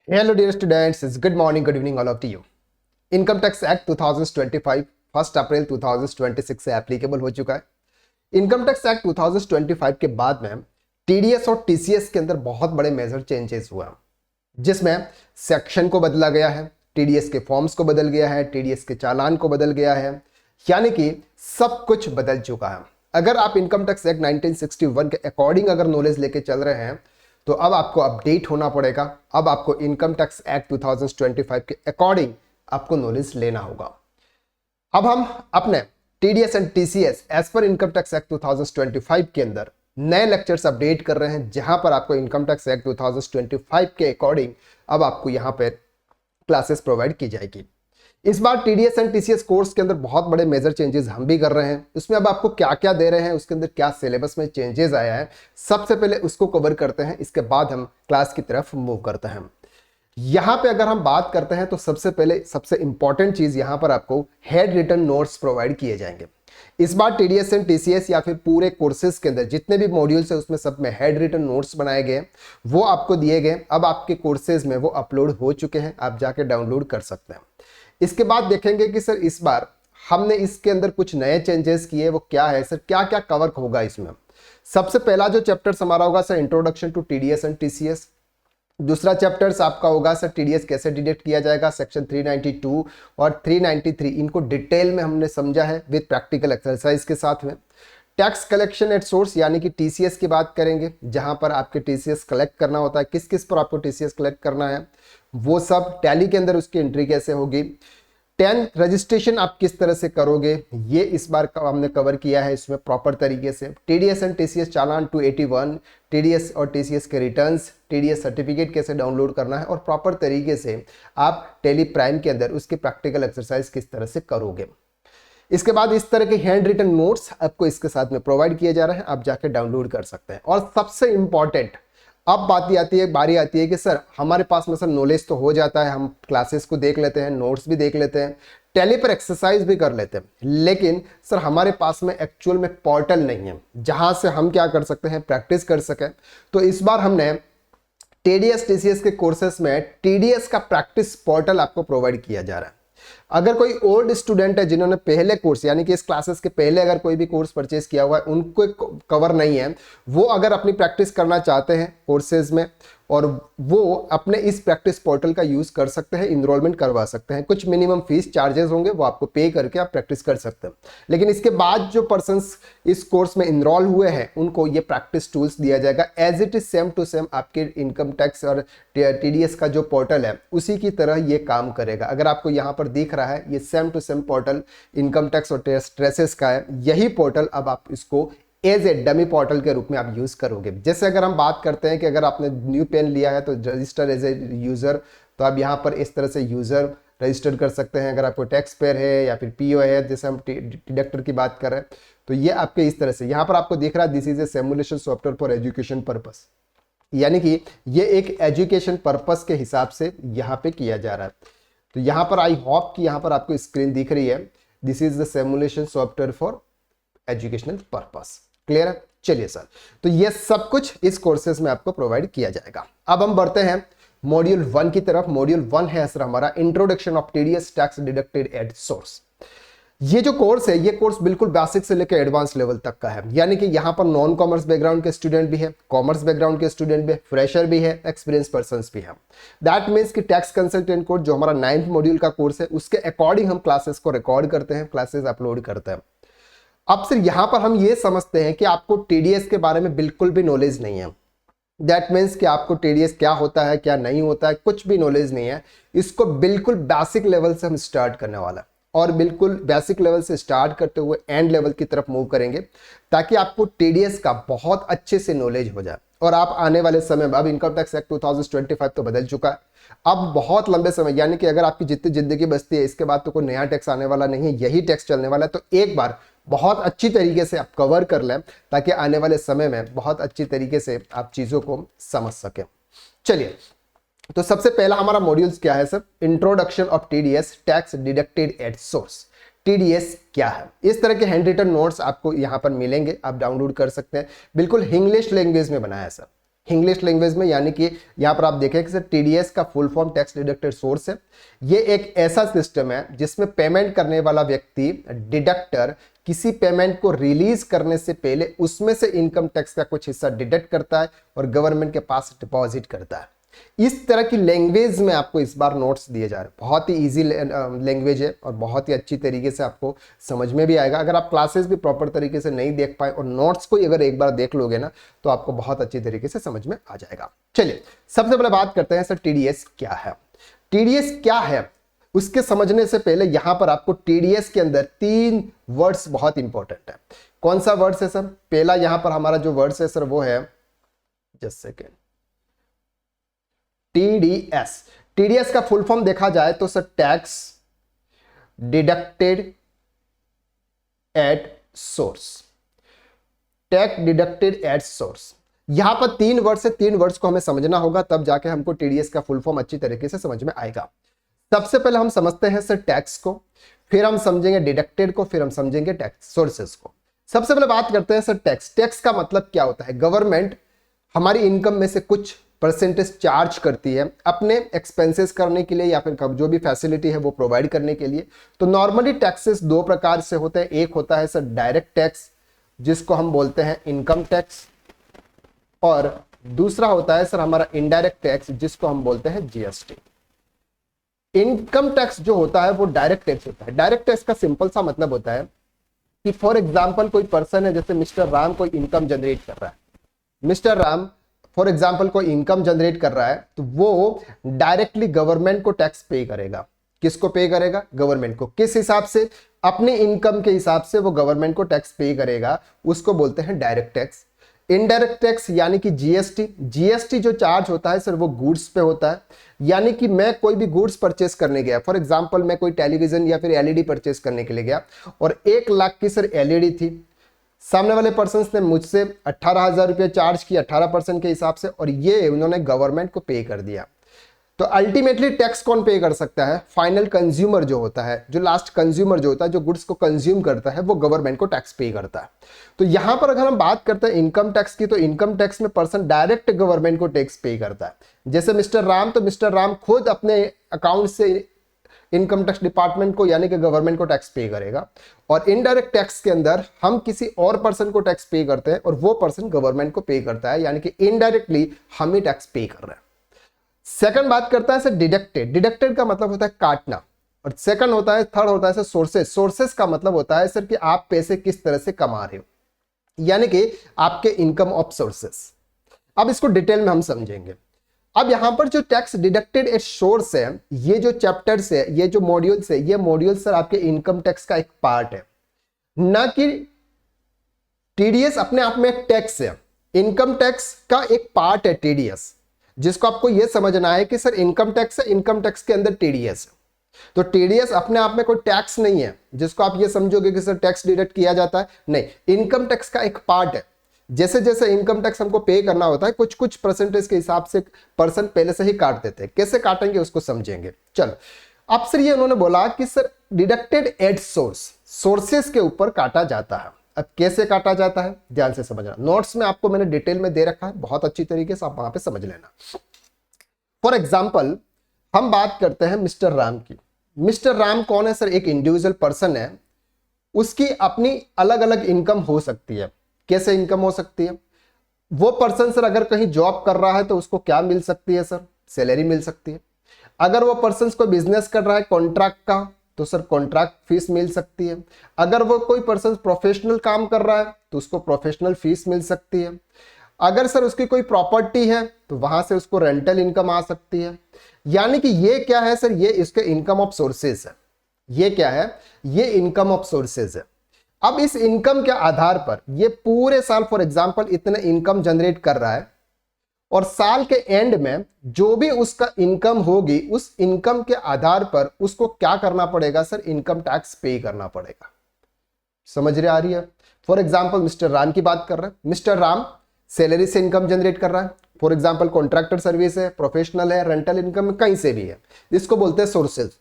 Hello dear students, it's good morning, good evening all of you. Income tax act 2025 1 अप्रैल 2026 से applicable हो चुका है। Income tax act 2025 के बाद में टीडीएस और टीसीएस के अंदर बहुत बड़े मेजर चेंजेस हुआ, जिसमें सेक्शन को बदला गया है, टीडीएस के फॉर्म्स को बदल गया है, टीडीएस के चालान को बदल गया है, यानी कि सब कुछ बदल चुका है। अगर आप इनकम टैक्स एक्ट 1961 के अकॉर्डिंग अगर नॉलेज लेके चल रहे हैं तो अब आपको अपडेट होना पड़ेगा। अब आपको इनकम टैक्स एक्ट 2025 के अकॉर्डिंग आपको नॉलेज लेना होगा। अब हम अपने टीडीएस एंड टीसीएस एज पर इनकम टैक्स एक्ट 2025 के अंदर नए लेक्चर्स अपडेट कर रहे हैं, जहां पर आपको इनकम टैक्स एक्ट 2025 के अकॉर्डिंग अब आपको यहां पर क्लासेस प्रोवाइड की जाएगी। इस बार टीडीएस एंड टीसीएस कोर्स के अंदर बहुत बड़े मेजर चेंजेस हम भी कर रहे हैं। उसमें अब आपको क्या क्या दे रहे हैं, उसके अंदर क्या सिलेबस में चेंजेस आया है, सबसे पहले उसको कवर करते हैं। इसके बाद हम क्लास की तरफ मूव करते हैं। यहां पे अगर हम बात करते हैं तो सबसे पहले सबसे इंपॉर्टेंट चीज यहां पर आपको हेड रिटन नोट्स प्रोवाइड किए जाएंगे। इस बार टीडीएस एंड टीसीएस या फिर पूरे कोर्सेज के अंदर जितने भी मॉड्यूल्स है उसमें सब में हेड रिटन नोट्स बनाए गए, वो आपको दिए गए। अब आपके कोर्सेज में वो अपलोड हो चुके हैं, आप जाके डाउनलोड कर सकते हैं। इसके बाद देखेंगे कि सर इस बार हमने इसके अंदर कुछ नए चेंजेस किए, वो क्या है सर, क्या क्या कवर होगा इसमें। सबसे पहला जो चैप्टर हमारा होगा sir introduction to TDS and TCS. दूसरा चैप्टर आपका होगा सर टीडीएस कैसे डिडक्ट किया जाएगा, सेक्शन 392 और 393, इनको डिटेल में हमने समझा है विद प्रैक्टिकल एक्सरसाइज के साथ में। टैक्स कलेक्शन एट सोर्स यानी कि टीसीएस की बात करेंगे, जहां पर आपके टीसीएस कलेक्ट करना होता है, किस किस पर आपको टीसीएस कलेक्ट करना है, वो सब टैली के अंदर उसकी एंट्री कैसे होगी। 10 रजिस्ट्रेशन आप किस तरह से करोगे, ये इस बार हमने कवर किया है इसमें प्रॉपर तरीके से। TDS and TCS challan 281, TDS और टीसीएस के रिटर्न्स, टीडीएस सर्टिफिकेट कैसे डाउनलोड करना है और प्रॉपर तरीके से आप टेली प्राइम के अंदर उसकी प्रैक्टिकल एक्सरसाइज किस तरह से करोगे। इसके बाद इस तरह के हैंड रिटन नोट्स आपको इसके साथ में प्रोवाइड किए जा रहे हैं, आप जाके डाउनलोड कर सकते हैं। और सबसे इंपॉर्टेंट अब बारी आती है कि सर हमारे पास में सर नॉलेज तो हो जाता है, हम क्लासेस को देख लेते हैं, नोट्स भी देख लेते हैं, टेली पर एक्सरसाइज भी कर लेते हैं, लेकिन सर हमारे पास में एक्चुअल में पोर्टल नहीं है जहां से हम क्या कर सकते हैं, प्रैक्टिस कर सकें। तो इस बार हमने टीडीएस टीसीएस के कोर्सेस में टीडीएस का प्रैक्टिस पोर्टल आपको प्रोवाइड किया जा रहा है। अगर कोई ओल्ड स्टूडेंट है जिन्होंने पहले कोर्स यानी कि इस क्लासेस के पहले अगर कोई भी कोर्स परचेज किया हुआ है, उनको कवर नहीं है, वो अगर अपनी प्रैक्टिस करना चाहते हैं कोर्सेज में और वो अपने इस प्रैक्टिस पोर्टल का यूज कर सकते हैं, इनरोलमेंट करवा सकते हैं। कुछ मिनिमम फीस चार्जेस होंगे, वो आपको पे करके आप प्रैक्टिस कर सकते हैं। लेकिन इसके बाद जो पर्सन्स इस कोर्स में इनरोल हुए हैं उनको ये प्रैक्टिस टूल्स दिया जाएगा as it is same to same. आपके इनकम टैक्स और टीडीएस का जो पोर्टल है उसी की तरह ये काम करेगा। अगर आपको यहाँ पर दिख रहा है ये same to same portal income tax और ट्रेसेस का है, यही पोर्टल अब आप इसको एज ए डमी पोर्टल के रूप में आप यूज करोगे। जैसे अगर हम बात करते हैं कि अगर आपने न्यू पेन लिया है तो रजिस्टर एज ए यूजर, तो आप यहाँ पर इस तरह से यूजर रजिस्टर कर सकते हैं। अगर आपको टैक्स पेयर है या फिर पीओ है, जैसे हम डिडक्टर की बात कर रहे हैं, तो ये आपके इस तरह से यहाँ पर आपको दिख रहा है this is a simulation software for education purpose, यानी कि ये एक एजुकेशन पर्पस के हिसाब से यहाँ पे किया जा रहा है। तो यहाँ पर आई होप कि यहाँ पर आपको स्क्रीन दिख रही है, this is the simulation software for educational purpose. Clear है? चलिए सर, तो ये सब कुछ इस कोर्सेज में आपको प्रोवाइड किया जाएगा। अब हम बढ़ते हैं मॉड्यूल 1 की तरफ। मॉड्यूल 1 है सर हमारा introduction of TDS tax deducted at source. ये जो कोर्स है ये कोर्स बिल्कुल बेसिक से लेकर एडवांस लेवल तक का है, यानी कि यहाँ पर नॉन कॉमर्स बैकग्राउंड के स्टूडेंट भी है, कॉमर्स बैकग्राउंड के स्टूडेंट भी है, फ्रेशर भी है, एक्सपीरियंस पर्संस भी है। दैट मीन्स कि टैक्स कंसल्टेंट कोर्स जो हमारा 9th मॉड्यूल का कोर्स है उसके अकॉर्डिंग हम क्लासेस को रिकॉर्ड करते हैं, क्लासेस अपलोड करते हैं। अब सिर्फ यहां पर हम ये समझते हैं कि आपको टीडीएस के बारे में बिल्कुल भी नॉलेज नहीं है। दैट मीन्स कि आपको टीडीएस क्या होता है क्या नहीं होता है कुछ भी नॉलेज नहीं है। इसको बिल्कुल बेसिक लेवल से हम स्टार्ट करने वाला है और बिल्कुल बेसिक लेवल से स्टार्ट करते हुए एंड लेवल की तरफ मूव करेंगे, ताकि आपको टीडीएस का बहुत अच्छे से नॉलेज हो जाए। और आप आने वाले समय में, अब इनकम टैक्स एक्ट 2025 तो बदल चुका है, अब बहुत लंबे समय यानी कि अगर आपकी जितनी जिंदगी बचती है इसके बाद तो कोई नया टैक्स आने वाला नहीं है, यही टैक्स चलने वाला है। तो एक बार बहुत अच्छी तरीके से आप कवर कर लें ताकि आने वाले समय में बहुत अच्छी तरीके से आप चीजों को समझ सकें। चलिए, तो सबसे पहला हमारा मॉड्यूल्स क्या है sir, introduction of TDS tax deducted at source. TDS क्या है, इस तरह के हैंड रिटन नोट्स आपको यहां पर मिलेंगे, आप डाउनलोड कर सकते हैं। बिल्कुल इंग्लिश लैंग्वेज में बनाया है सर, इंग्लिश लैंग्वेज में, यानी कि यहाँ पर आप देखें कि सर टीडीएस का full form tax deducted source है। ये एक ऐसा सिस्टम है जिसमें पेमेंट करने वाला व्यक्ति, डिडक्टर, किसी पेमेंट को रिलीज करने से पहले उसमें से इनकम टैक्स का कुछ हिस्सा डिडक्ट करता है और गवर्नमेंट के पास डिपॉजिट करता है। इस तरह की लैंग्वेज में आपको इस बार नोट्स दिए जा रहे हैं। बहुत ही इजी लैंग्वेज है और बहुत ही अच्छी तरीके से आपको समझ में भी आएगा। अगर आप क्लासेस भी प्रॉपर तरीके से नहीं देख पाए और नोट्स को अगर एक बार देख लोगे ना तो आपको बहुत अच्छी तरीके से समझ में आ जाएगा। चलिए सबसे पहले बात करते हैं सर टीडीएस क्या है। टीडीएस क्या है उसके समझने से पहले यहां पर आपको टीडीएस के अंदर 3 वर्ड्स बहुत इंपॉर्टेंट है। कौन सा वर्ड्स है सर? पहला यहां पर हमारा जो वर्ड्स है सर वो है, जस्ट सेकेंड, टीडीएस। टीडीएस का फुल फॉर्म देखा जाए तो sir tax deducted at source. Tax deducted at source, यहां पर 3 वर्ड्स है, 3 वर्ड्स को हमें समझना होगा, तब जाके हमको टीडीएस का फुल फॉर्म अच्छी तरीके से समझ में आएगा। सबसे पहले हम समझते हैं सर टैक्स को, फिर हम समझेंगे डिडक्टेड को, फिर हम समझेंगे टैक्स सोर्सेस को। सबसे पहले बात करते हैं सर टैक्स। टैक्स का मतलब क्या होता है? गवर्नमेंट हमारी इनकम में से कुछ परसेंटेज चार्ज करती है अपने एक्सपेंसेस करने के लिए या फिर जो भी फैसिलिटी है वो प्रोवाइड करने के लिए। तो नॉर्मली टैक्सेस 2 प्रकार से होते हैं। एक होता है सर डायरेक्ट टैक्स जिसको हम बोलते हैं इनकम टैक्स, और दूसरा होता है सर हमारा इनडायरेक्ट टैक्स जिसको हम बोलते हैं जीएसटी। इनकम टैक्स जो होता है वो डायरेक्ट टैक्स होता है। डायरेक्ट टैक्स का सिंपल सा मतलब होता है कि फॉर एग्जांपल कोई पर्सन है, जैसे मिस्टर राम कोई इनकम जनरेट कर रहा है, मिस्टर राम फॉर एग्जांपल कोई इनकम जनरेट कर रहा है, तो वो डायरेक्टली गवर्नमेंट को टैक्स पे करेगा। किसको पे करेगा? गवर्नमेंट को। किस हिसाब से? अपने इनकम के हिसाब से वो गवर्नमेंट को टैक्स पे करेगा, उसको बोलते हैं डायरेक्ट टैक्स। इनडायरेक्ट टैक्स यानी कि जीएसटी। जीएसटी जो चार्ज होता है सर वो गुड्स पे होता है, यानी कि मैं कोई भी गुड्स परचेस करने गया, फॉर एग्जांपल मैं कोई टेलीविजन या फिर एलईडी परचेस करने के लिए गया और 1 लाख की सर एलईडी थी, सामने वाले पर्सन ने मुझसे 18,000 रुपये चार्ज किया 18% के हिसाब से, और ये उन्होंने गवर्नमेंट को पे कर दिया। तो अल्टीमेटली टैक्स कौन पे कर सकता है? फाइनल कंज्यूमर जो होता है, जो लास्ट कंज्यूमर जो होता है, जो गुड्स को कंज्यूम करता है, वो गवर्नमेंट को टैक्स पे करता है। तो यहां पर अगर हम बात करते हैं इनकम टैक्स की, तो इनकम टैक्स में पर्सन डायरेक्ट गवर्नमेंट को टैक्स पे करता है। जैसे मिस्टर राम, तो मिस्टर राम खुद अपने अकाउंट से इनकम टैक्स डिपार्टमेंट को यानी कि गवर्नमेंट को टैक्स पे करेगा। और इनडायरेक्ट टैक्स के अंदर हम किसी और पर्सन को टैक्स पे करते हैं और वो पर्सन गवर्नमेंट को पे करता है, यानी कि इनडायरेक्टली हम ही टैक्स पे कर रहे हैं। सेकंड बात करता है सर डिडक्टेड। डिडक्टेड का मतलब होता है काटना, और सेकंड होता है, थर्ड होता है सर सोर्सेस। सोर्सेस का मतलब होता है सर कि आप पैसे किस तरह से कमा रहे हो, यानी कि आपके इनकम ऑफ सोर्सेस। अब इसको डिटेल में हम समझेंगे। अब यहां पर जो टैक्स डिडक्टेड एट सोर्स है, ये जो चैप्टर्स है, ये जो मॉड्यूल्स है, ये मॉड्यूल सर आपके इनकम टैक्स का एक पार्ट है, ना कि टीडीएस अपने आप में एक टैक्स है। इनकम टैक्स का एक पार्ट है टीडीएस, जिसको आपको यह समझना है कि सर इनकम टैक्स है, इनकम टैक्स के अंदर टीडीएस है। तो टीडीएस अपने आप में कोई टैक्स नहीं है जिसको आप ये समझोगे कि सर टैक्स डिडक्ट किया जाता है, नहीं, इनकम टैक्स का एक पार्ट है। जैसे जैसे इनकम टैक्स हमको पे करना होता है, कुछ कुछ परसेंटेज के हिसाब से पर्सन पहले से ही काट देते हैं। कैसे काटेंगे उसको समझेंगे। चलो, अब सर ये उन्होंने बोला कि sir deducted at source, sources के ऊपर काटा जाता है। अब कैसे काटा जाता है ध्यान से समझना, नोट्स में आपको मैंने डिटेल में दे रखा है, बहुत अच्छी तरीके से आप वहां पे समझ लेना। फॉर एग्जाम्पल हम बात करते हैं मिस्टर राम की। मिस्टर राम कौन है सर? एक इंडिविजुअल पर्सन है, उसकी अपनी अलग अलग इनकम हो सकती है। कैसे इनकम हो सकती है? वो पर्सन सर अगर कहीं जॉब कर रहा है तो उसको क्या मिल सकती है सर? सैलरी मिल सकती है। अगर वो पर्सन कोई बिजनेस कर रहा है कॉन्ट्रैक्ट का, तो सर कॉन्ट्रैक्ट फीस मिल सकती है। अगर वो कोई पर्सन प्रोफेशनल काम कर रहा है तो उसको प्रोफेशनल फीस मिल सकती है। अगर सर उसकी कोई प्रॉपर्टी है तो वहां से उसको रेंटल इनकम आ सकती है। यानी कि ये क्या है सर? ये इसके इनकम ऑफ सोर्सेज है। ये क्या है? ये इनकम ऑफ सोर्सेज है। अब इस इनकम के आधार पर ये पूरे साल फॉर एग्जांपल इतने इनकम जनरेट कर रहा है, और साल के एंड में जो भी उसका इनकम होगी उस इनकम के आधार पर उसको क्या करना पड़ेगा सर? इनकम टैक्स पे करना पड़ेगा। समझ रहे आ रही है? फॉर एग्जांपल मिस्टर राम की बात कर रहे हैं। मिस्टर राम सैलरी से इनकम जनरेट कर रहा है, फॉर एग्जांपल कॉन्ट्रैक्टर सर्विस है, प्रोफेशनल है, रेंटल इनकम कहीं से भी है, इसको बोलते हैं सोर्सेज,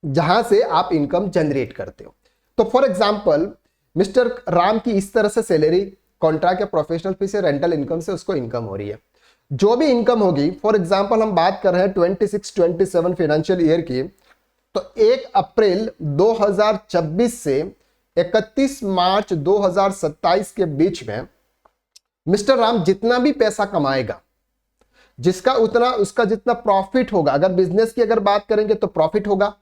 जहां से आप इनकम जनरेट करते हो। तो फॉर एग्जांपल मिस्टर राम की इस तरह से सैलरी, कॉन्ट्रैक्ट या प्रोफेशनल फीस या रेंटल इनकम से उसको इनकम हो रही है। जो भी इनकम होगी, फॉर एग्जांपल हम बात कर रहे हैं 26-27 फाइनेंशियल ईयर की, तो 1 अप्रैल 2026 से 31 मार्च 2027 के बीच में मिस्टर राम जितना भी पैसा कमाएगा, जिसका उतना उसका जितना प्रॉफिट होगा, अगर बिजनेस की अगर बात करेंगे तो प्रॉफिट होगा,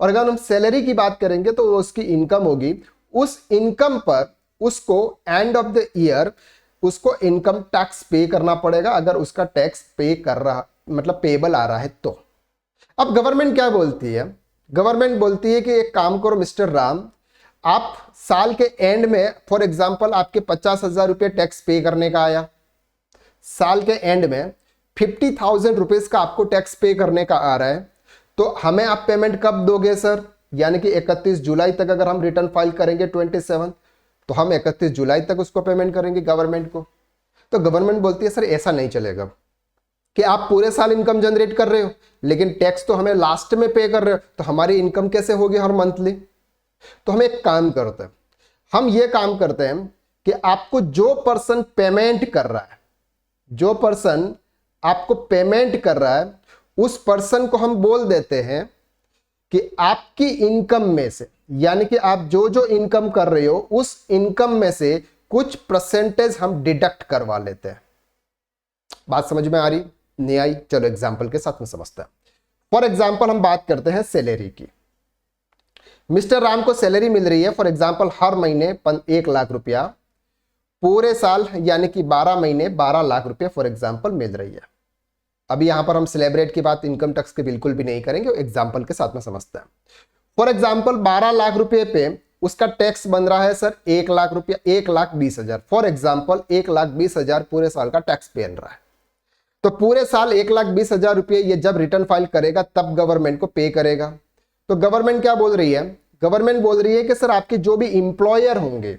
और अगर हम सैलरी की बात करेंगे तो उसकी इनकम होगी, उस इनकम पर उसको एंड ऑफ द ईयर उसको इनकम टैक्स पे करना पड़ेगा, अगर उसका टैक्स पे कर रहा मतलब पेबल आ रहा है तो। अब गवर्नमेंट क्या बोलती है? गवर्नमेंट बोलती है कि एक काम करो मिस्टर राम, आप साल के एंड में फॉर एग्जांपल आपके 50,000 रुपये टैक्स पे करने का आया, साल के एंड में 50,000 रुपीज का आपको टैक्स पे करने का आ रहा है, तो हमें आप पेमेंट कब दोगे सर? यानी कि 31 जुलाई तक अगर हम रिटर्न फाइल करेंगे 27, तो हम 31 जुलाई तक उसको पेमेंट करेंगे गवर्नमेंट को। तो गवर्नमेंट बोलती है सर ऐसा नहीं चलेगा कि आप पूरे साल इनकम जनरेट कर रहे हो लेकिन टैक्स तो हमें लास्ट में पे कर रहे हो, तो हमारी इनकम कैसे होगी हर मंथली? तो हम एक काम करते हैं, हम ये काम करते हैं कि आपको जो पर्सन पेमेंट कर रहा है, जो पर्सन आपको पेमेंट कर रहा है, उस पर्सन को हम बोल देते हैं कि आपकी इनकम में से, यानी कि आप जो जो इनकम कर रहे हो उस इनकम में से कुछ परसेंटेज हम डिडक्ट करवा लेते हैं। बात समझ में आ रही नहीं आई? चलो एग्जांपल के साथ में समझते हैं। फॉर एग्जांपल हम बात करते हैं सैलरी की। मिस्टर राम को सैलरी मिल रही है फॉर एग्जांपल हर महीने 1 लाख रुपया, पूरे साल यानी कि 12 महीने 12 लाख रुपया फॉर एग्जांपल मिल रही है। अभी यहां पर हम सेलिब्रेट की बात इनकम टैक्स के बिल्कुल भी नहीं करेंगे, एग्जांपल के साथ में समझते हैं। फॉर एग्जांपल 12 लाख रुपए पे उसका टैक्स बन रहा है सर 1 लाख रुपया, 1,20,000 फॉर एग्जांपल 1,20,000 पूरे साल का टैक्स पे बन रहा है। तो पूरे साल 1,20,000 रुपये ये जब रिटर्न फाइल करेगा तब गवर्नमेंट को पे करेगा। तो गवर्नमेंट क्या बोल रही है? गवर्नमेंट बोल रही है कि सर आपके जो भी इंप्लॉयर होंगे,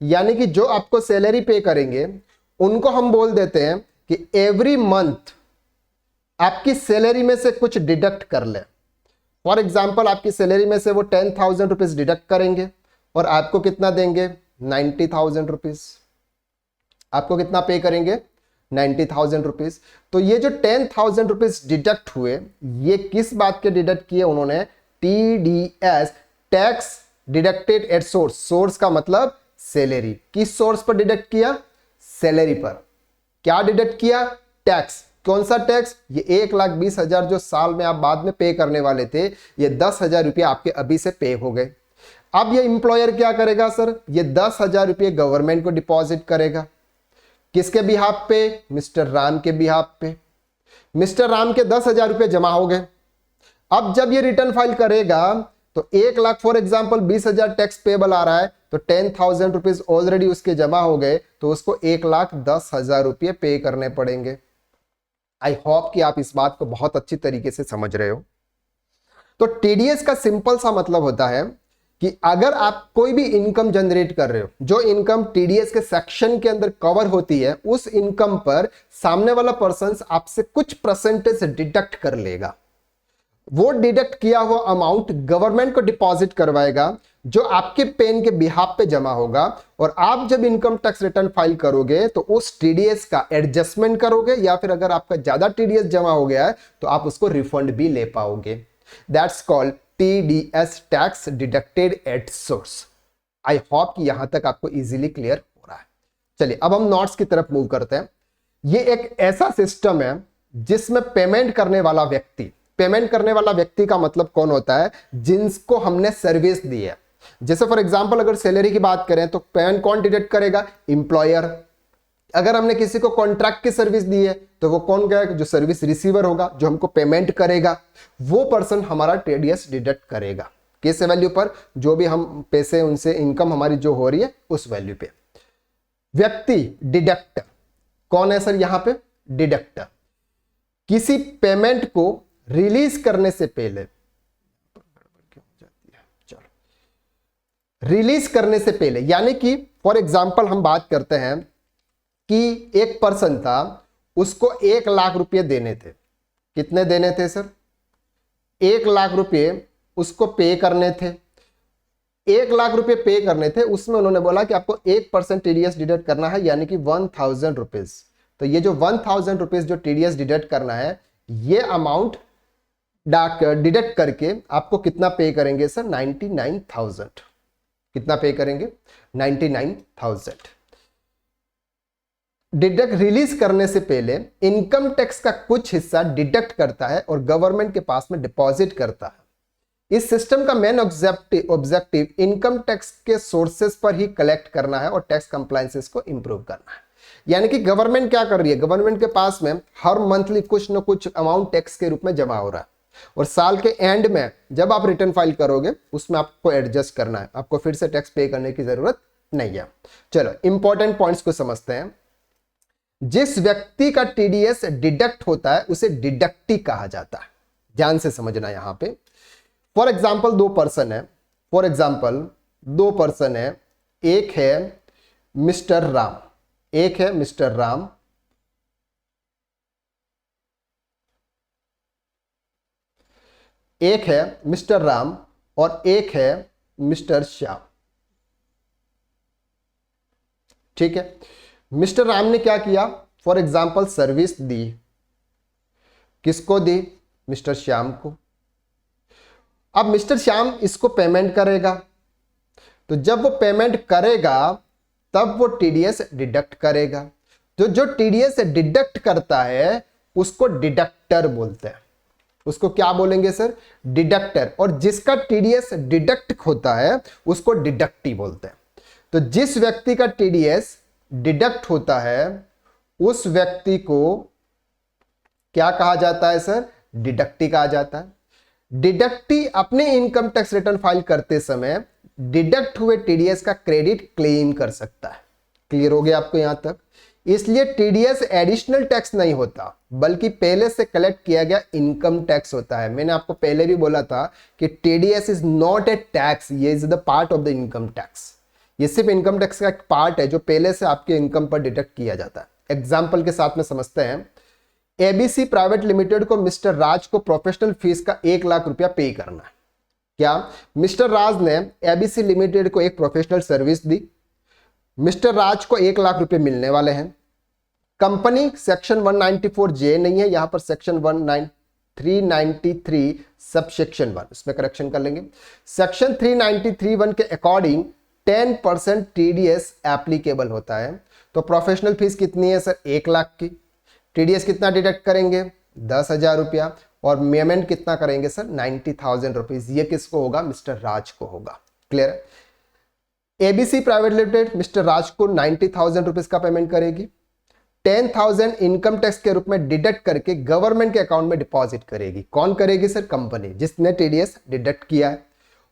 यानी कि जो आपको सैलरी पे करेंगे, उनको हम बोल देते हैं कि एवरी मंथ आपकी सैलरी में से कुछ डिडक्ट कर ले। फॉर एग्जाम्पल आपकी सैलरी में से वो 10,000 रुपीज डिडक्ट करेंगे और आपको कितना देंगे? 90,000 रुपीज। आपको कितना पे करेंगे? 90,000 रुपीज। तो ये जो 10,000 रुपीज डिडक्ट हुए, ये किस बात के डिडक्ट किए उन्होंने? TDS, tax deducted at source. Source का मतलब सैलरी। किस सोर्स पर डिडक्ट किया? सैलरी पर। क्या डिडक्ट किया? टैक्स। कौन सा टैक्स? ये 1,20,000 जो साल में आप बाद में पे करने वाले थे, ये 10,000 रुपये आपके अभी से पे हो गए। अब ये इंप्लॉयर क्या करेगा सर? ये 10,000 रुपये गवर्नमेंट को डिपॉजिट करेगा। किसके बिहाफ पे? मिस्टर राम के बिहाफ पे। मिस्टर राम के 10,000 रुपये जमा हो गए। अब जब ये रिटर्न फाइल करेगा तो 1 lakh for example 20,000 tax payable आ रहा है, तो 10,000 रुपीज ऑलरेडी उसके जमा हो गए, तो उसको 1,10,000 रुपये पे करने पड़ेंगे। आई होप कि आप इस बात को बहुत अच्छी तरीके से समझ रहे हो। तो टीडीएस का सिंपल सा मतलब होता है कि अगर आप कोई भी इनकम जनरेट कर रहे हो, जो इनकम टीडीएस के सेक्शन के अंदर कवर होती है, उस इनकम पर सामने वाला पर्सन आपसे कुछ परसेंटेज डिडक्ट कर लेगा। वो डिडक्ट किया हुआ अमाउंट गवर्नमेंट को डिपॉजिट करवाएगा, जो आपके पेन के बिहाफ पे जमा होगा, और आप जब इनकम टैक्स रिटर्न फाइल करोगे तो उस टीडीएस का एडजस्टमेंट करोगे, या फिर अगर आपका ज्यादा टीडीएस जमा हो गया है तो आप उसको रिफंड भी ले पाओगे। That's called TDS, tax deducted at source. I hope कि यहां तक आपको इजीली क्लियर हो रहा है। चलिए अब हम नोट्स की तरफ मूव करते हैं। ये एक ऐसा सिस्टम है जिसमें पेमेंट करने वाला व्यक्ति, पेमेंट करने वाला व्यक्ति का मतलब कौन होता है? जिनको हमने सर्विस दी है। जैसे फॉर एग्जांपल अगर सैलरी की बात करें तो पेमेंट कौन डिडक्ट करेगा? इंप्लॉयर। अगर हमने किसी को कॉन्ट्रैक्ट की सर्विस दी है तो वो कौन करेगा? जो सर्विस रिसीवर होगा, जो हमको पेमेंट करेगा, वो पर्सन हमारा टीडीएस डिडक्ट करेगा। किस वैल्यू पर? जो भी हम पैसे उनसे इनकम हमारी जो हो रही है उस वैल्यू पे। व्यक्ति डिडक्टर कौन है सर? यहां पे डिडक्टर किसी पेमेंट को रिलीज करने से पहले, रिलीज करने से पहले, यानी कि फॉर एग्जांपल हम बात करते हैं कि एक पर्सन था, उसको 1 लाख रुपए देने थे। कितने देने थे सर? 1 लाख रुपए उसको पे करने थे। 1 लाख रुपए पे करने थे, उसमें उन्होंने बोला कि आपको 1% टीडीएस डिडक्ट करना है, यानी कि 1,000 रुपीज। तो ये जो 1000 रुपीज जो टीडीएस डिडक्ट करना है, ये अमाउंट डिडक्ट करके आपको कितना पे करेंगे सर? 99,000। कितना पे करेंगे? 99,000। डिडक्ट रिलीज करने से पहले इनकम टैक्स का कुछ हिस्सा डिडक्ट करता है और गवर्नमेंट के पास में डिपॉजिट करता है। इस सिस्टम का मेन ऑब्जेक्टिव इनकम टैक्स के सोर्सेस पर ही कलेक्ट करना है और टैक्स कंप्लायंसेस को इंप्रूव करना है। यानी कि गवर्नमेंट क्या कर रही है? गवर्नमेंट के पास में हर मंथली कुछ ना कुछ अमाउंट टैक्स के रूप में जमा हो रहा है और साल के एंड में जब आप रिटर्न फाइल करोगे उसमें आपको एडजस्ट करना है, आपको फिर से टैक्स पे करने की जरूरत नहीं है। चलो इंपॉर्टेंट पॉइंट्स को समझते हैं। जिस व्यक्ति का टीडीएस डिडक्ट होता है उसे डिडक्टी कहा जाता है। ध्यान से समझना यहां पे। फॉर एग्जाम्पल दो पर्सन है, एक है मिस्टर राम, एक है मिस्टर राम, एक है मिस्टर राम और एक है मिस्टर श्याम। ठीक है, मिस्टर राम ने क्या किया? फॉर एग्जाम्पल सर्विस दी। किसको दी? मिस्टर श्याम को। अब मिस्टर श्याम इसको पेमेंट करेगा, तो जब वो पेमेंट करेगा तब वो टीडीएस डिडक्ट करेगा। तो जो टीडीएस डिडक्ट करता है उसको डिडक्टर बोलते हैं। उसको क्या बोलेंगे सर? डिडक्टर। और जिसका टीडीएस डिडक्ट होता है उसको डिडक्टी बोलते हैं। तो जिस व्यक्ति का टीडीएस डिडक्ट होता है उस व्यक्ति को क्या कहा जाता है सर? डिडक्टी कहा जाता है। डिडक्टी अपने इनकम टैक्स रिटर्न फाइल करते समय डिडक्ट हुए टीडीएस का क्रेडिट क्लेम कर सकता है। क्लियर हो गया आपको यहां तक? इसलिए टीडीएस एडिशनल टैक्स नहीं होता बल्कि पहले से कलेक्ट किया गया इनकम टैक्स होता है। मैंने आपको पहले भी बोला था कि TDS is not a tax, ये is the part of the income tax. ये सिर्फ इनकम टैक्स का एक पार्ट है जो पहले से आपके इनकम पर डिडक्ट किया जाता है। एग्जाम्पल के साथ में समझते हैं। एबीसी प्राइवेट लिमिटेड को मिस्टर राज को प्रोफेशनल फीस का 1 लाख रुपया पे करना है। क्या मिस्टर राज ने एबीसी लिमिटेड को एक प्रोफेशनल सर्विस दी? मिस्टर राज को 1 लाख रुपए मिलने वाले हैं। कंपनी सेक्शन 194J नहीं है, यहां पर सेक्शन 393 सब सेक्शन 1, इसमें करेक्शन कर लेंगे। सेक्शन 393(1) के अकॉर्डिंग 10% टीडीएस एप्लीकेबल होता है। तो प्रोफेशनल फीस कितनी है सर? 1 लाख की। टीडीएस कितना डिडक्ट करेंगे? 10,000 रुपया। और पेमेंट कितना करेंगे सर? 90,000 रुपीज। ये किसको होगा? मिस्टर राज को होगा। Clear? ABC private limited mister Raj को 90,000 रुपीज का पेमेंट करेगी। 10,000 इनकम टैक्स के रूप में डिडक्ट करके गवर्नमेंट के अकाउंट में डिपॉजिट करेगी। कौन करेगी सर? कंपनी, जिसने टीडीएस डिडक्ट किया है।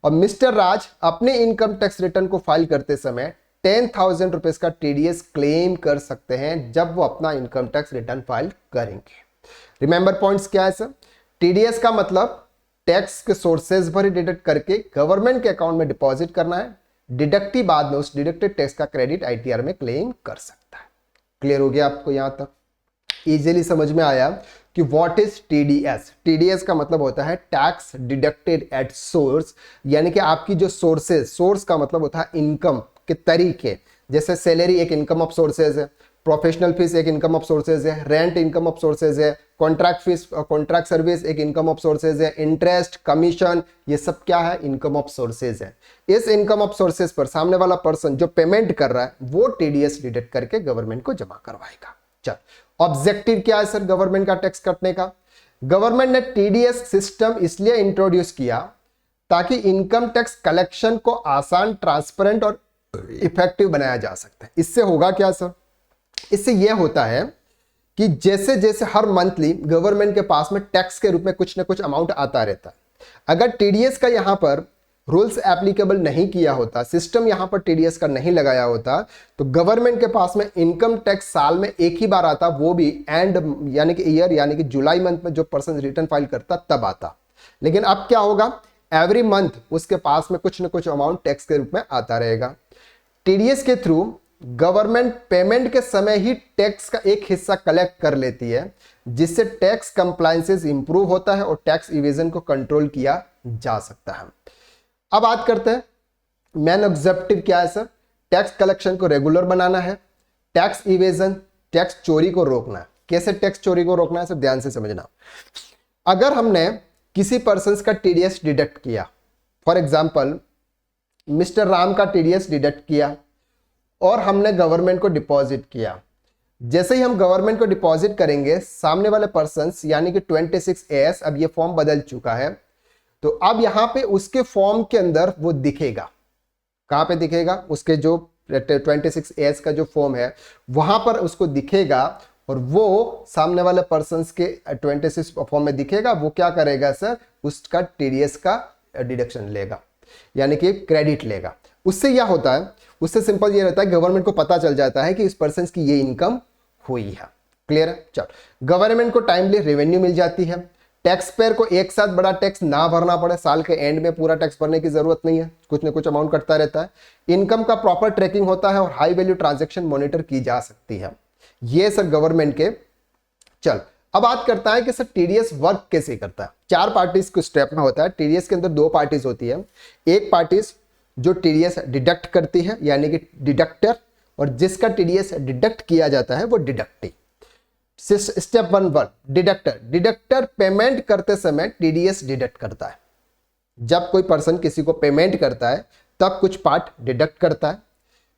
और मिस्टर राज अपने इनकम टैक्स रिटर्न को फाइल करते समय 10,000 रुपीज का टीडीएस क्लेम कर सकते हैं जब वो अपना इनकम टैक्स रिटर्न फाइल करेंगे। रिमेंबर पॉइंट्स क्या है सर? टीडीएस का मतलब टैक्स के सोर्सेज पर ही डिडक्ट करके गवर्नमेंट के अकाउंट में डिपॉजिट करना है। डिडक्टी बाद में उस डिडक्टेड टैक्स का क्रेडिट आईटीआर में क्लेम कर सकता है। क्लियर हो गया आपको यहां तक? इजीली समझ में आया कि व्हाट इज टीडीएस? टीडीएस का मतलब होता है टैक्स डिडक्टेड एट सोर्स, यानी कि आपकी जो सोर्सेज, सोर्स का मतलब होता है इनकम के तरीके। जैसे सैलरी एक इनकम ऑफ सोर्सेज है, प्रोफेशनल फीस एक इनकम ऑफ सोर्सेज है, रेंट इनकम ऑफ सोर्सेज है, कॉन्ट्रैक्ट फीस कॉन्ट्रैक्ट सर्विस एक इनकम ऑफ सोर्सेज है, इंटरेस्ट, कमीशन, ये सब क्या है? इनकम ऑफ सोर्सेज है। इस इनकम ऑफ सोर्सेज पर सामने वाला पर्सन जो पेमेंट कर रहा है वो टीडीएस डिडक्ट करके गवर्नमेंट को जमा करवाएगा। चल, ऑब्जेक्टिव क्या है सर गवर्नमेंट का टैक्स कटने का? गवर्नमेंट ने टीडीएस सिस्टम इसलिए इंट्रोड्यूस किया ताकि इनकम टैक्स कलेक्शन को आसान, ट्रांसपेरेंट और इफेक्टिव बनाया जा सकता है। इससे होगा क्या सर? इससे यह होता है कि जैसे जैसे हर मंथली गवर्नमेंट के पास में टैक्स के रूप में कुछ ना कुछ अमाउंट आता रहता है। अगर टीडीएस का यहां पर रूल्स एप्लीकेबल नहीं किया होता, सिस्टम यहां पर टीडीएस का नहीं लगाया होता, तो गवर्नमेंट के पास में इनकम टैक्स साल में एक ही बार आता, वो भी एंड यानी कि ईयर यानी कि जुलाई मंथ में जो पर्सन रिटर्न फाइल करता तब आता। लेकिन अब क्या होगा? एवरी मंथ उसके पास में कुछ ना कुछ अमाउंट टैक्स के रूप में आता रहेगा। टीडीएस के थ्रू गवर्नमेंट पेमेंट के समय ही टैक्स का एक हिस्सा कलेक्ट कर लेती है, जिससे टैक्स कंप्लायंसेस इंप्रूव होता है और टैक्स इवेजन को कंट्रोल किया जा सकता है। अब बात करते हैं मेन ऑब्जेक्टिव क्या है सर? टैक्स कलेक्शन को रेगुलर बनाना है, टैक्स इवेजन, टैक्स चोरी को रोकना है। कैसे टैक्स चोरी को रोकना है, सब ध्यान से समझना। अगर हमने किसी पर्सन का टीडीएस डिडक्ट किया, फॉर एग्जाम्पल मिस्टर राम का टीडीएस डिडक्ट किया और हमने गवर्नमेंट को डिपॉजिट किया। जैसे ही हम गवर्नमेंट को डिपॉजिट करेंगे, सामने वाले पर्सन यानी कि 26AS, अब ये फॉर्म बदल चुका है, तो अब यहां पे उसके फॉर्म के अंदर वो दिखेगा। कहां पे दिखेगा? उसके जो 26AS का जो फॉर्म है वहां पर उसको दिखेगा और वो सामने वाले पर्सन के 26 फॉर्म में दिखेगा। वो क्या करेगा सर? उसका टीडीएस का डिडक्शन लेगा, यानी कि क्रेडिट लेगा। उससे क्या होता है? उससे सिंपल ये रहता है, गवर्नमेंट को पता चल जाता है कि इस पर्सन की ये इनकम हुई है। क्लियर है? चलो, गवर्नमेंट को टाइमली रेवेन्यू मिल जाती है। टैक्स पेयर को एक साथ बड़ा टैक्स ना भरना पड़े, साल के एंड में पूरा टैक्स भरने की जरूरत नहीं है, कुछ ना कुछ अमाउंट कटता रहता है। इनकम का प्रॉपर ट्रैकिंग होता है और हाई वैल्यू ट्रांजैक्शन मॉनिटर की जा सकती है। ये सर गवर्नमेंट के। चल, अब बात करता है कि सर टीडीएस वर्क कैसे करता है। 4 पार्टीज को स्टेप में होता है। टीडीएस के अंदर 2 पार्टीज होती है। एक पार्टीज जो टीडीएस डिडक्ट करती है, यानी कि डिडक्टर, और जिसका टीडीएस डिडक्ट किया जाता है वो deductee. Step 1 deductor. Deductor payment करते समय टीडीएस डिडक्ट करता है। जब कोई पर्सन किसी को पेमेंट करता है तब कुछ पार्ट डिडक्ट करता है।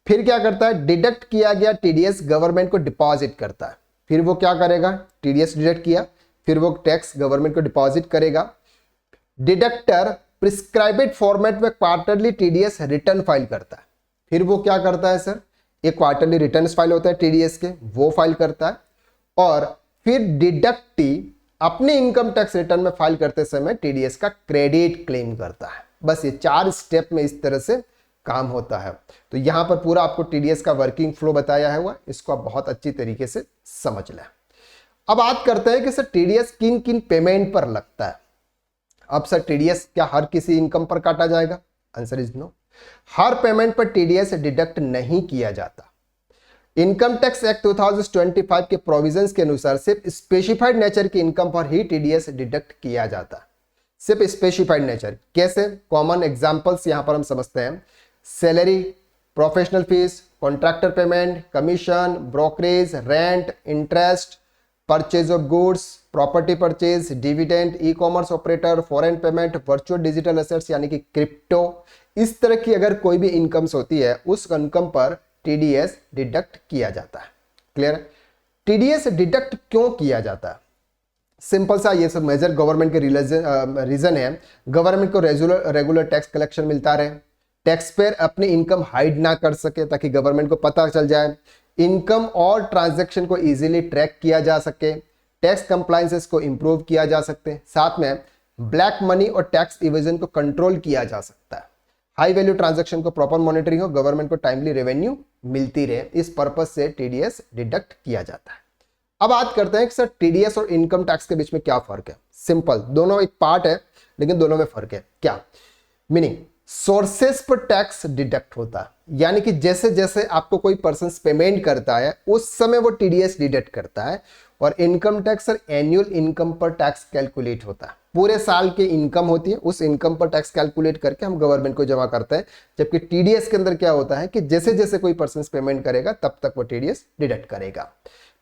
फिर क्या करता है? डिडक्ट किया गया टीडीएस गवर्नमेंट को डिपॉजिट करता है। फिर वो क्या करेगा? टीडीएस डिडक्ट किया, फिर वो टैक्स गवर्नमेंट को डिपॉजिट करेगा। डिडक्टर प्रिस्क्राइब्ड फॉर्मेट में क्वार्टरली टीडीएस रिटर्न फाइल करता है। फिर वो क्या करता है सर? एक क्वार्टरली रिटर्न फाइल होता है टीडीएस के, वो फाइल करता है। और फिर डिडक्टी अपने इनकम टैक्स रिटर्न में फाइल करते समय टीडीएस का क्रेडिट क्लेम करता है। बस ये 4 स्टेप में इस तरह से काम होता है। तो यहां पर पूरा आपको टीडीएस का वर्किंग फ्लो बताया है हुआ, इसको आप बहुत अच्छी तरीके से समझ लें। अब बात करते हैं कि सर टीडीएस किन किन पेमेंट पर लगता है। अब सर टीडीएस क्या हर किसी इनकम पर काटा जाएगा? Answer is no. हर पेमेंट पर टीडीएस डिडक्ट नहीं किया जाता। इनकम टैक्स एक्ट 2025 के प्रोविजंस के अनुसार सिर्फ स्पेसिफाइड नेचर की इनकम पर ही टीडीएस डिडक्ट किया जाता है। सिर्फ स्पेसिफाइड नेचर। कैसे? कॉमन एग्जांपल्स यहां पर हम समझते हैं। Salary, professional fees, contractor payment, commission, brokerage, rent, interest, purchase of goods, property purchase, dividend, e commerce operator, foreign payment, virtual digital assets यानी कि क्रिप्टो, इस तरह की अगर कोई भी इनकम्स होती है उस इनकम पर टीडीएस डिडक्ट किया जाता है। क्लियर? टीडीएस डिडक्ट क्यों किया जाता है? सिंपल सा ये सब मेजर गवर्नमेंट के रीजन है। गवर्नमेंट को रेगुलर टैक्स कलेक्शन मिलता रहे, टैक्स पेयर अपनी इनकम हाइड ना कर सके ताकि गवर्नमेंट को पता चल जाए, इनकम और ट्रांजैक्शन को इजीली ट्रैक किया जा सके, टैक्स कंप्लायंसेस को इंप्रूव किया जा सकते, साथ में ब्लैक मनी और टैक्स इवेजन को कंट्रोल किया जा सकता है, हाई वैल्यू ट्रांजैक्शन को प्रॉपर मॉनिटरिंग हो, गवर्नमेंट को टाइमली रेवेन्यू मिलती रहे, इस पर्पस से टीडीएस डिडक्ट किया जाता है। अब बात करते हैं कि सर टीडीएस और इनकम टैक्स के बीच में क्या फर्क है। सिंपल, दोनों एक पार्ट है लेकिन दोनों में फर्क है। क्या मीनिंग? सोर्सेस पर टैक्स डिडक्ट होता है, यानी कि जैसे जैसे आपको कोई पर्सन पेमेंट करता है उस समय वो टीडीएस डिडक्ट करता है। और इनकम टैक्स और एनुअल इनकम पर टैक्स कैलकुलेट होता है, पूरे साल की इनकम होती है उस इनकम पर टैक्स कैलकुलेट करके हम गवर्नमेंट को जमा करते हैं। जबकि टीडीएस के अंदर क्या होता है कि जैसे जैसे कोई पर्सन पेमेंट करेगा तब तक वो टीडीएस डिडक्ट करेगा।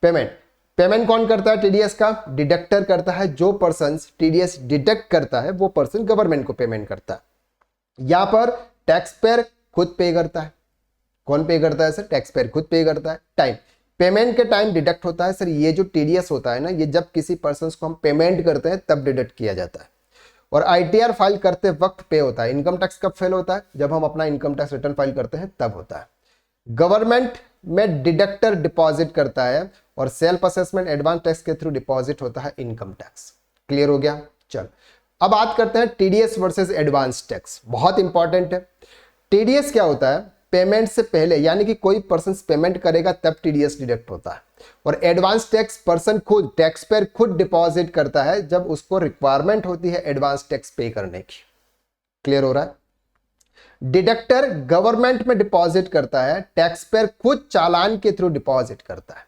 पेमेंट कौन करता है टीडीएस का? डिडक्टर करता है। जो पर्सन टीडीएस डिडक्ट करता है वो पर्सन गवर्नमेंट को पेमेंट करता है। यहां पर टैक्स पेयर खुद पे करता है। कौन पे करता है सर? टैक्स पेयर खुद पे करता है। टाइम, पेमेंट के टाइम डिडक्ट होता है सर। ये जो टीडीएस होता है ना, ये जब किसी पर्सन को हम पेमेंट करते हैं तब डिडक्ट किया जाता है। और आईटीआर फाइल करते वक्त पे होता है। इनकम टैक्स कब फेल होता है? जब हम अपना इनकम टैक्स रिटर्न फाइल करते हैं तब होता है। गवर्नमेंट में डिडक्टर डिपॉजिट करता है और सेल्फ असेसमेंट एडवांस टैक्स के थ्रू डिपॉजिट होता है इनकम टैक्स। क्लियर हो गया? चल, अब बात करते हैं टीडीएस वर्सेस एडवांस टैक्स। बहुत इंपॉर्टेंट है। टीडीएस क्या होता है? पेमेंट से पहले, यानी कि कोई पर्सन पेमेंट करेगा तब टीडीएस डिडक्ट होता है। और एडवांस टैक्स पर्सन खुद, टैक्स पेयर खुद डिपॉजिट करता है जब उसको रिक्वायरमेंट होती है एडवांस टैक्स पे करने की। क्लियर हो रहा है? डिडक्टर गवर्नमेंट में डिपॉजिट करता है, टैक्स पेयर खुद चालान के थ्रू डिपॉजिट करता है।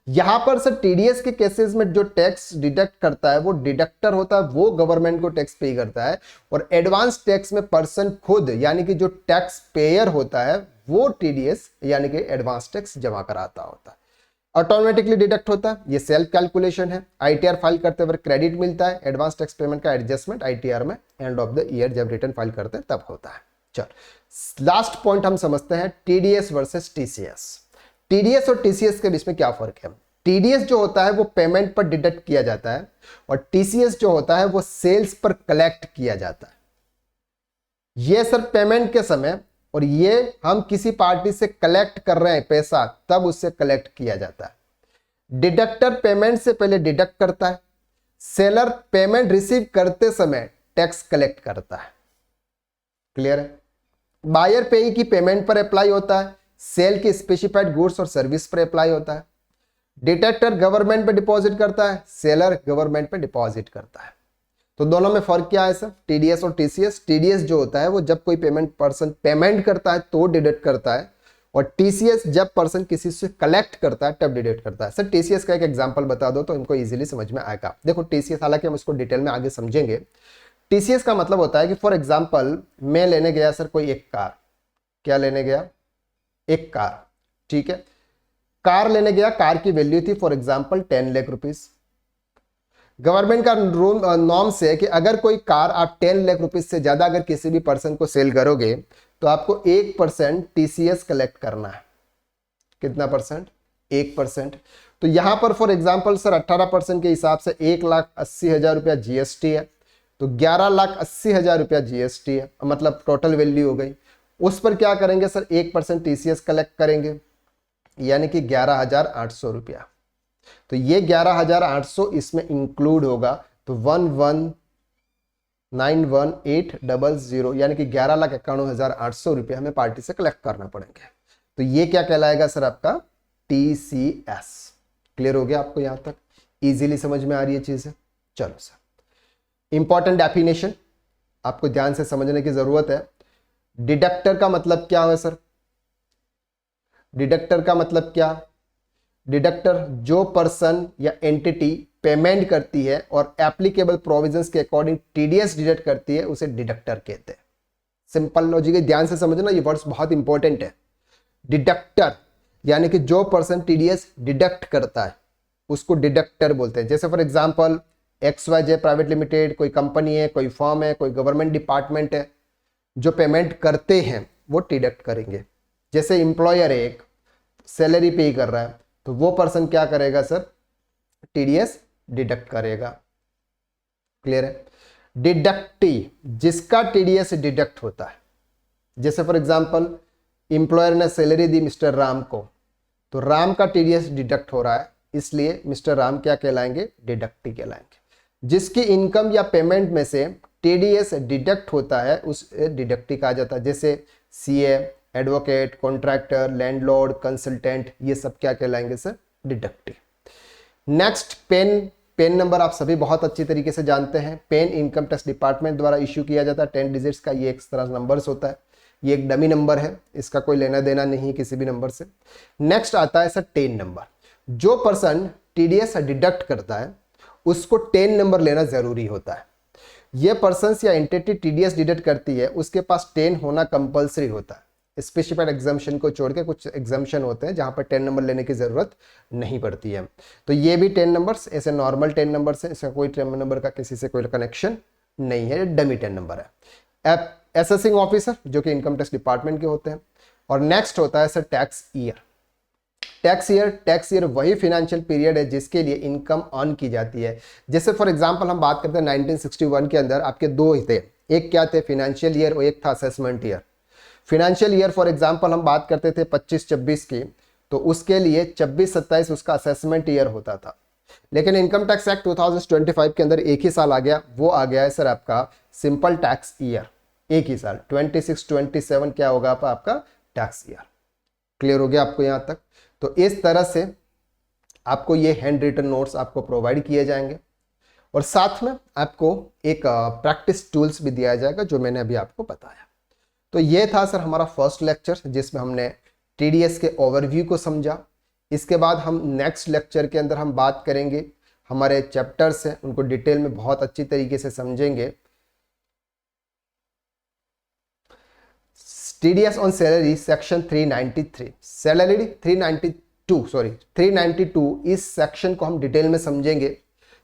यहां पर सर टीडीएस के केसेस में जो टैक्स डिडक्ट करता है वो डिडक्टर होता है, वो गवर्नमेंट को टैक्स पे करता है। और एडवांस टैक्स में पर्सन खुद, यानी कि जो टैक्स पेयर होता है वो टीडीएस यानी कि एडवांस टैक्स जमा कराता होता है। ऑटोमेटिकली डिडक्ट होता है, ये सेल्फ कैलकुलेशन है। आईटीआर फाइल करते वक्त क्रेडिट मिलता है, एडवांस टैक्स पेमेंट का एडजस्टमेंट आईटीआर में एंड ऑफ द ईयर जब रिटर्न फाइल करते हैं तब होता है। चलो लास्ट पॉइंट हम समझते हैं, टीडीएस वर्सेस टीसीएस। टीडीएस और टीसीएस के बीच में क्या फर्क है? टीडीएस जो होता है वो पेमेंट पर डिडक्ट किया जाता है और टीसीएस जो होता है वो सेल्स पर कलेक्ट किया जाता है। ये सर पेमेंट के समय, और ये हम किसी पार्टी से कलेक्ट कर रहे हैं पैसा तब उससे कलेक्ट किया जाता है। डिडक्टर पेमेंट से पहले डिडक्ट करता है, सेलर पेमेंट रिसीव करते समय टैक्स कलेक्ट करता है। क्लियर है? बायर पेई की पेमेंट पर अप्लाई होता है, सेल की स्पेसिफाइड गुड्स और सर्विस पर अप्लाई होता है। डिटेक्टर गवर्नमेंट पे डिपॉजिट करता है, सेलर गवर्नमेंट पे डिपॉजिट करता है। तो दोनों में फर्क क्या है सर? टीडीएस और टीसीएस। टीडीएस जो होता है वो जब कोई पर्सन पेमेंट करता है तो डिडक्ट करता है, और टीसीएस जब पर्सन किसी से कलेक्ट करता है तब डिडक्ट करता है। सर टीसीएस का एक एग्जांपल बता दो तो इनको इजीली समझ में आएगा। देखो टीसीएस, हालांकि हम इसको डिटेल में आगे समझेंगे। टीसीएस का मतलब होता है कि फॉर एग्जाम्पल मैं लेने गया सर कोई एक कार, क्या लेने गया? एक कार, ठीक है। कार लेने गया, कार की वैल्यू थी for example 10 lakh rupees. Government का रूल नॉर्म्स है कि अगर कोई कार आप 10 लाख रुपीस से ज्यादा अगर किसी भी पर्सन को सेल करोगे तो आपको 1% टीसीएस कलेक्ट करना है। कितना परसेंट? 1%। तो यहां पर फॉर एग्जांपल सर 18% के हिसाब से 1,80,000 रुपया जीएसटी है, तो 11,80,000 रुपया जीएसटी है, मतलब टोटल वैल्यू हो गई। उस पर क्या करेंगे सर? 1% टीसीएस कलेक्ट करेंगे, यानी कि 11,800 रुपया। तो ये 11,800 इसमें इंक्लूड होगा, तो 11,91,800 यानी कि 11,91,800 रुपया हमें पार्टी से कलेक्ट करना पड़ेंगे। तो ये क्या कहलाएगा सर? आपका टीसीएस। क्लियर हो गया आपको? यहां तक इजीली समझ में आ रही है चीजें? चलो सर, इंपॉर्टेंट डेफिनेशन आपको ध्यान से समझने की जरूरत है। डिडक्टर का मतलब क्या है सर? डिडक्टर का मतलब क्या? डिडक्टर जो पर्सन या एंटिटी पेमेंट करती है और एप्लीकेबल प्रोविजंस के अकॉर्डिंग टीडीएस डिडक्ट करती है उसे डिडक्टर कहते हैं। सिंपल लॉजिक है, ध्यान से समझना, ये वर्ड्स बहुत इंपॉर्टेंट है। डिडक्टर यानी कि जो पर्सन टीडीएस डिडक्ट करता है उसको डिडक्टर बोलते हैं। जैसे for example XYZ private limited कोई कंपनी है, कोई फर्म है, कोई गवर्नमेंट डिपार्टमेंट है, जो पेमेंट करते हैं वो डिडक्ट करेंगे। जैसे एम्प्लॉयर है, एक सैलरी पे कर रहा है, तो वो पर्सन क्या करेगा सर? टीडीएस डिडक्ट करेगा। क्लियर है? डिडक्टी जिसका टीडीएस डिडक्ट होता है। जैसे फॉर एग्जांपल एम्प्लॉयर ने सैलरी दी मिस्टर राम को, तो राम का टीडीएस डिडक्ट हो रहा है, इसलिए मिस्टर राम क्या कहलाएंगे? डिडक्टी कहलाएंगे। जिसकी इनकम या पेमेंट में से टीडीएस डिडक्ट होता है उस डिडक्टी कहा जाता है। जैसे CA, advocate, contractor, landlord, consultant, ये सब क्या कहलाएंगे sir? Deductee. Next PAN number आप सभी बहुत अच्छी तरीके से जानते हैं। पेन इनकम टैक्स डिपार्टमेंट द्वारा इश्यू किया जाता है 10 डिजिट्स का। ये एक तरह नंबर्स होता है, ये एक डमी नंबर है, इसका कोई लेना देना नहीं किसी भी नंबर से। नेक्स्ट आता है सर 10 नंबर। जो पर्सन टीडीएस डिडक्ट करता है उसको 10 नंबर लेना जरूरी होता है। ये पर्सन या एंटिटी टीडीएस डिडक्ट करती है उसके पास 10 होना कंपलसरी होता है। स्पेसिफाइड एग्जाम्पशन को छोड़ के कुछ एग्जाम्पशन होते हैं जहां पर 10 नंबर लेने की जरूरत नहीं पड़ती है। तो ये भी 10 नंबर्स ऐसे नॉर्मल 10 नंबर है, इसका कोई 10 नंबर का किसी से कोई कनेक्शन नहीं है, डमी 10 नंबर है। असेसिंग ऑफिसर जो कि इनकम टैक्स डिपार्टमेंट के होते हैं। और नेक्स्ट होता है sir tax year. Tax year वही फाइनेंशियल पीरियड है जिसके लिए इनकम अर्न की जाती है। जैसे फॉर एग्जांपल हम बात करते हैं 1961 के अंदर आपके दो ही थे, एक क्या थे? फाइनेंशियल ईयर और एक था assessment year. Financial year for example हम बात करते थे 25-26 की, तो उसके लिए 26-27 उसका असेसमेंट ईयर होता था। लेकिन इनकम टैक्स एक्ट 2025 के अंदर एक ही साल आ गया, वो आ गया है सर आपका सिंपल टैक्स ईयर। एक ही साल 26-27 क्या होगा आपका? Tax year. क्लियर हो गया आपको यहां तक? तो इस तरह से आपको ये हैंड रिटन नोट्स आपको प्रोवाइड किए जाएंगे और साथ में आपको एक प्रैक्टिस टूल्स भी दिया जाएगा जो मैंने अभी आपको बताया। तो ये था सर हमारा फर्स्ट लेक्चर जिसमें हमने टीडीएस के ओवरव्यू को समझा। इसके बाद हम नेक्स्ट लेक्चर के अंदर हम बात करेंगे, हमारे चैप्टर्स हैं उनको डिटेल में बहुत अच्छी तरीके से समझेंगे। TDS on salary section 393, salary 393 392 इस सेक्शन को हम डिटेल में समझेंगे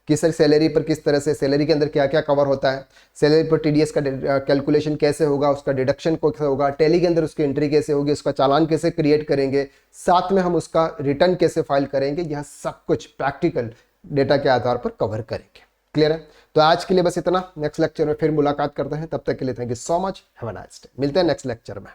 कि सर सैलरी पर किस तरह से, सैलरी के अंदर क्या क्या कवर होता है, सैलरी पर टीडीएस का कैलकुलेशन कैसे होगा, उसका डिडक्शन कैसे होगा, टैली के अंदर उसकी एंट्री कैसे होगी, उसका चालान कैसे क्रिएट करेंगे, साथ में हम उसका रिटर्न कैसे फाइल करेंगे, यह सब कुछ प्रैक्टिकल डेटा के आधार पर कवर करेंगे। क्लियर है? तो आज के लिए बस इतना, नेक्स्ट लेक्चर में फिर मुलाकात करते हैं, तब तक के लिए thank you so much, have a nice day. मिलते हैं नेक्स्ट लेक्चर में।